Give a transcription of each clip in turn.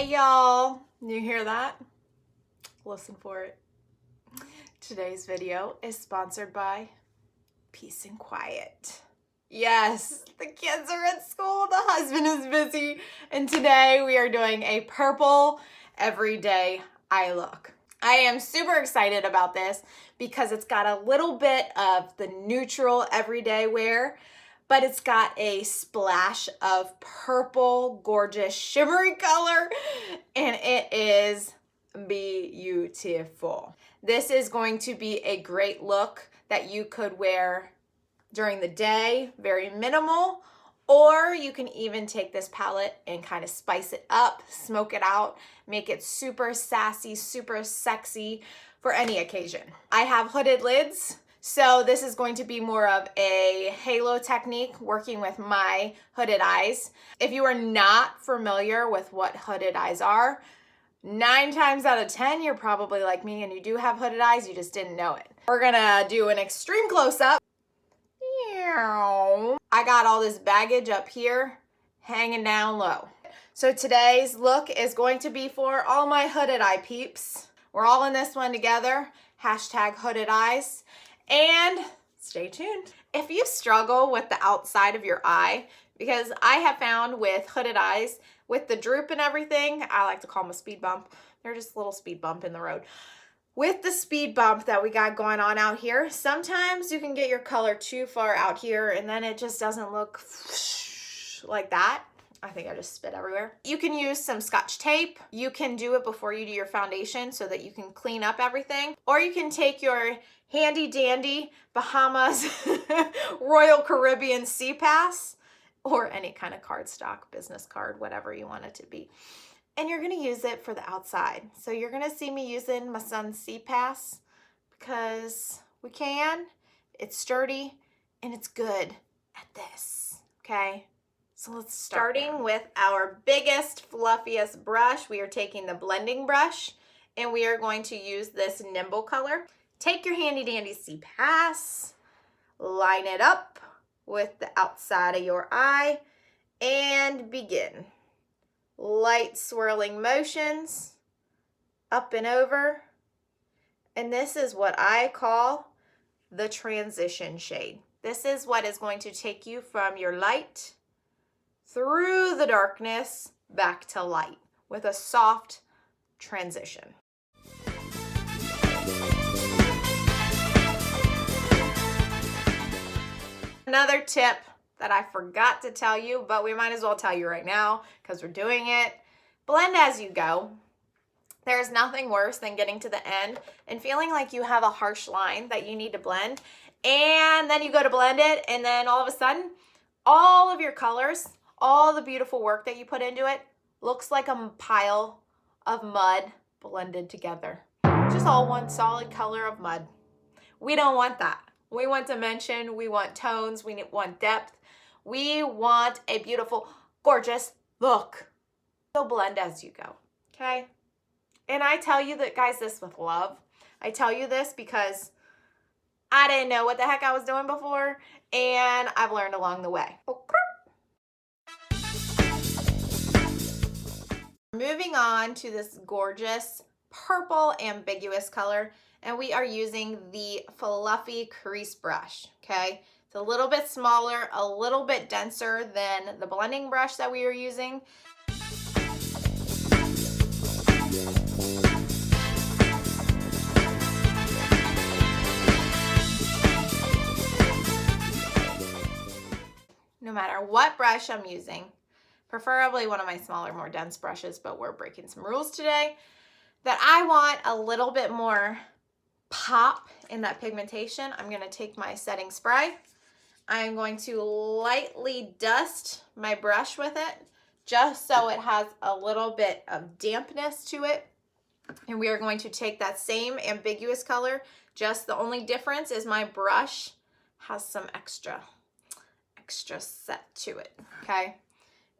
Hey y'all, you hear that? Listen for it. Today's video is sponsored by Peace and Quiet. Yes, the kids are at school, the husband is busy, and today we are doing a purple everyday eye look. I am super excited about this because it's got a little bit of the neutral everyday wear, but it's got a splash of purple, gorgeous, shimmery color, and it is beautiful. This is going to be a great look that you could wear during the day, very minimal, or you can even take this palette and kind of spice it up, smoke it out, make it super sassy, super sexy for any occasion. I have hooded lids, so this is going to be more of a halo technique working with my hooded eyes. If you are not familiar with what hooded eyes are, 9 times out of 10, you're probably like me and you do have hooded eyes, you just didn't know it. We're gonna do an extreme close-up. I got all this baggage up here hanging down low. So today's look is going to be for all my hooded eye peeps. We're all in this one together. Hashtag hooded eyes. And stay tuned. If you struggle with the outside of your eye, because I have found with hooded eyes, with the droop and everything, I like to call them a speed bump. They're just a little speed bump in the road. With the speed bump that we got going on out here, sometimes you can get your color too far out here and then it just doesn't look like that. I think I just spit everywhere. You can use some Scotch tape. You can do it before you do your foundation so that you can clean up everything. Or you can take your handy dandy Bahamas Royal Caribbean Sea Pass or any kind of cardstock, business card, whatever you want it to be. And you're gonna use it for the outside. So you're gonna see me using my son's Sea Pass because we can, it's sturdy, and it's good at this, okay? So let's start. Starting with our biggest, fluffiest brush, we are taking the blending brush, and we are going to use this Nimble color. Take your handy dandy Sea Pass, line it up with the outside of your eye, and begin. Light swirling motions up and over, and this is what I call the transition shade. This is what is going to take you from your light through the darkness back to light with a soft transition. Another tip that I forgot to tell you, but we might as well tell you right now because we're doing it. Blend as you go. There's nothing worse than getting to the end and feeling like you have a harsh line that you need to blend, and then you go to blend it, and then all of a sudden, all of your colors, all the beautiful work that you put into it looks like a pile of mud blended together. Just all one solid color of mud. We don't want that. We want dimension, we want tones, we want depth. We want a beautiful, gorgeous look. So blend as you go, okay? And I tell you that, guys, this with love. I tell you this because I didn't know what the heck I was doing before, and I've learned along the way. Okay. Moving on to this gorgeous purple ambiguous color, and we are using the fluffy crease brush, okay? It's a little bit smaller, a little bit denser than the blending brush that we were using. No matter what brush I'm using, preferably one of my smaller, more dense brushes, but we're breaking some rules today, that I want a little bit more pop in that pigmentation, I'm gonna take my setting spray. I'm going to lightly dust my brush with it, just so it has a little bit of dampness to it. And we are going to take that same ambiguous color, just the only difference is my brush has some extra set to it, okay?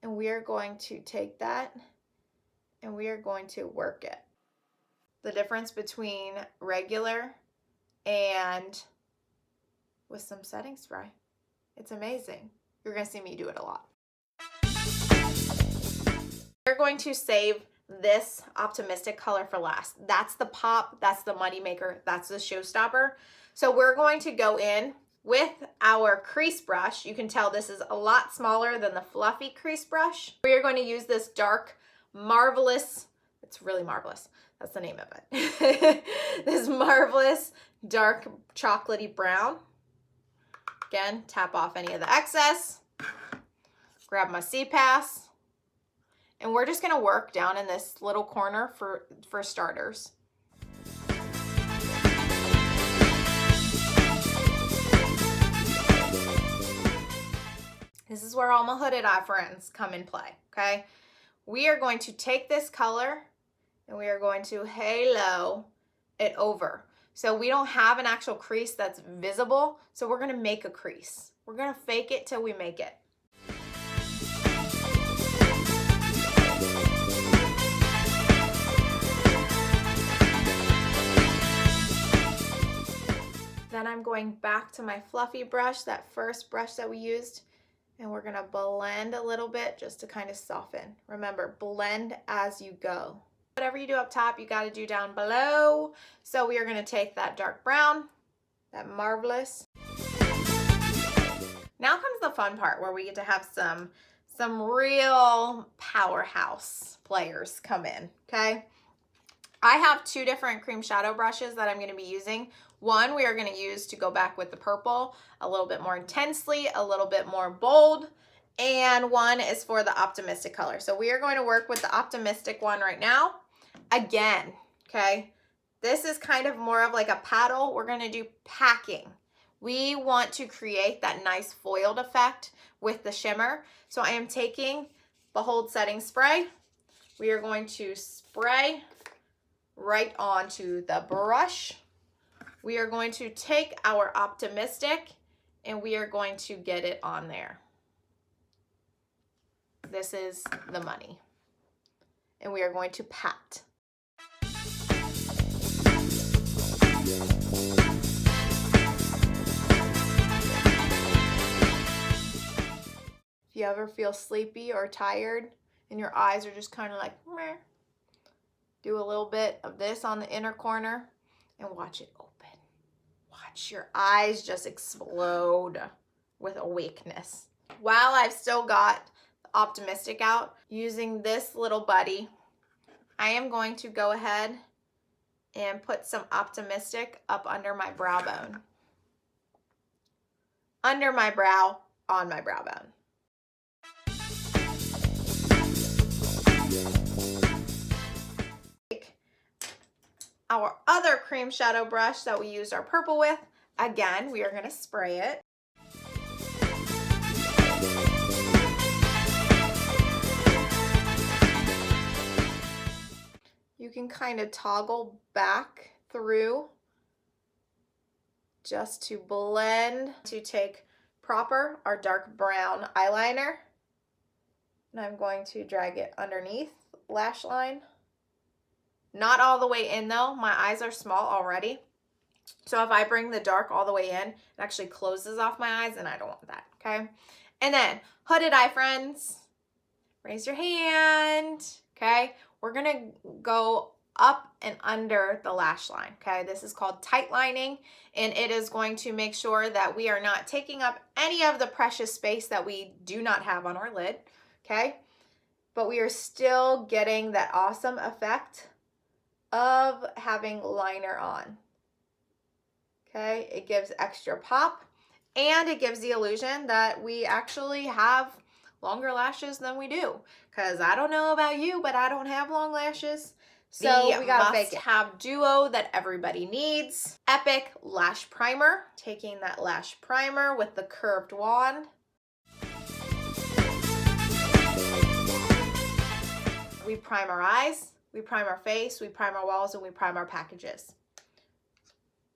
And we are going to take that and we are going to work it. The difference between regular and with some setting spray. It's amazing. You're gonna see me do it a lot. We're going to save this optimistic color for last. That's the pop, that's the money maker, that's the showstopper. So we're going to go in with our crease brush. You can tell this is a lot smaller than the fluffy crease brush. We are going to use this dark, marvelous, it's really marvelous, that's the name of it. This marvelous dark chocolatey brown. Again, tap off any of the excess, grab my C-Pass, and we're just gonna work down in this little corner for starters. This is where all my hooded eye friends come in play, okay? We are going to take this color and we are going to halo it over. So we don't have an actual crease that's visible, so we're gonna make a crease. We're gonna fake it till we make it. Then I'm going back to my fluffy brush, that first brush that we used, and we're gonna blend a little bit just to kind of soften. Remember, blend as you go. Whatever you do up top, you gotta do down below. So we are gonna take that dark brown, that marvelous. Now comes the fun part where we get to have some real powerhouse players come in, okay? I have two different cream shadow brushes that I'm gonna be using. One we are gonna use to go back with the purple a little bit more intensely, a little bit more bold, and one is for the optimistic color. So we are going to work with the optimistic one right now. Again, okay, this is kind of more of like a paddle. We're gonna do packing. We want to create that nice foiled effect with the shimmer. So I am taking the Hold Setting Spray. We are going to spray right onto the brush. We are going to take our optimistic and we are going to get it on there. This is the money. And we are going to pat. If you ever feel sleepy or tired and your eyes are just kind of like, meh, do a little bit of this on the inner corner and watch it open. Watch your eyes just explode with awakeness. While I've still got the optimistic out, using this little buddy, I am going to go ahead and put some optimistic up under my brow bone. Under my brow, on my brow bone. Our other cream shadow brush that we used our purple with, again, we are going to spray it. You can kind of toggle back through just to blend, to take proper our dark brown eyeliner, and I'm going to drag it underneath lash line. Not all the way in though, my eyes are small already. So if I bring the dark all the way in, it actually closes off my eyes and I don't want that, okay? And then, hooded eye friends, raise your hand, okay? We're gonna go up and under the lash line, okay? This is called tight lining, and it is going to make sure that we are not taking up any of the precious space that we do not have on our lid, okay? But we are still getting that awesome effect of having liner on. Okay, it gives extra pop and it gives the illusion that we actually have longer lashes than we do. Because I don't know about you, but I don't have long lashes. So we gotta fake it. Must-have duo that everybody needs. Epic Lash Primer. Taking that lash primer with the curved wand. We prime our eyes. We prime our face, we prime our walls, and we prime our packages.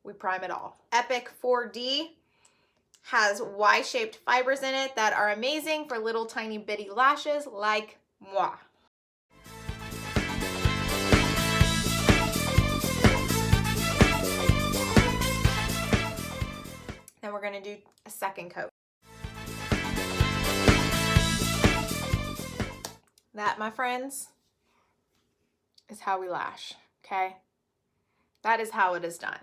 We prime it all. Epic 4D has Y-shaped fibers in it that are amazing for little tiny bitty lashes like moi. Then we're gonna do a second coat. That, my friends, is how we lash, okay? That is how it is done.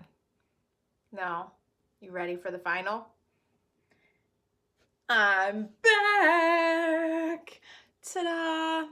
Now, you ready for the final? I'm back! Ta-da!